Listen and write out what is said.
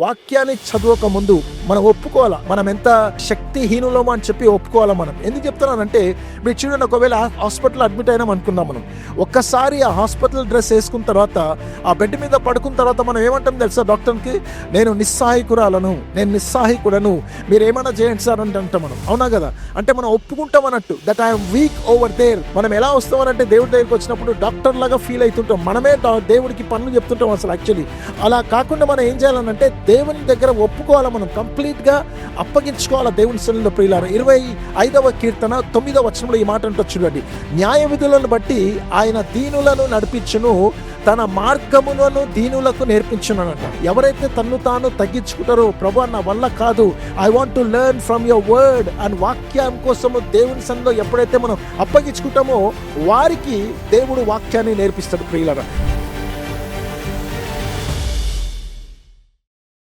వాక్యాన్ని చదవక ముందు మనం ఒప్పుకోవాలా, మనం ఎంత శక్తిహీనులమో అని చెప్పి ఒప్పుకోవాలా. మనం ఎందుకు చెప్తున్నానంటే, మీరు చూడండి, ఒకవేళ హాస్పిటల్ అడ్మిట్ అయినాం అనుకుందాం. మనం ఒక్కసారి ఆ హాస్పిటల్ డ్రెస్ వేసుకున్న తర్వాత, ఆ బెడ్ మీద పడుకున్న తర్వాత మనం ఏమంటాం తెలుసా డాక్టర్కి? నేను నిస్సహాయకురాలను, నేను నిస్సహాయకుడను, మీరు ఏమైనా చేయండి సార్ అని అంటాం మనం. అవునా కదా? అంటే మనం ఒప్పుకుంటాం అన్నట్టు, that I'm weak over there. మనం ఎలా వస్తామనంటే, దేవుడి దగ్గరికి వచ్చినప్పుడు డాక్టర్ లాగా ఫీల్ అవుతుంటాం, మనమే దేవుడికి పనులు చెప్తుంటాం. అసలు యాక్చువల్లీ అలా కాకుండా మనం ఏం చేయాలనంటే, దేవుని దగ్గర ఒప్పుకోవాలా, మనం కంప్లీట్గా అప్పగించుకోవాలా దేవుని సన్నిధిలో. ప్రియులారా, 25వ కీర్తన 9వ వచనంలో ఈ మాట అంటూ చూడండి, న్యాయ విధులను బట్టి ఆయన దీనులను నడిపించును, తన మార్గములను దీనులకు నేర్పించునంట. ఎవరైతే తన్ను తాను తగ్గించుకుంటారో, ప్రభు నా వల్ల కాదు, I want to learn from your word and వాక్యం కోసము దేవుని సన్నిధిలో ఎప్పుడైతే మనం అప్పగించుకుంటామో, వారికి దేవుడు వాక్యాన్ని నేర్పిస్తాడు. ప్రియులారా,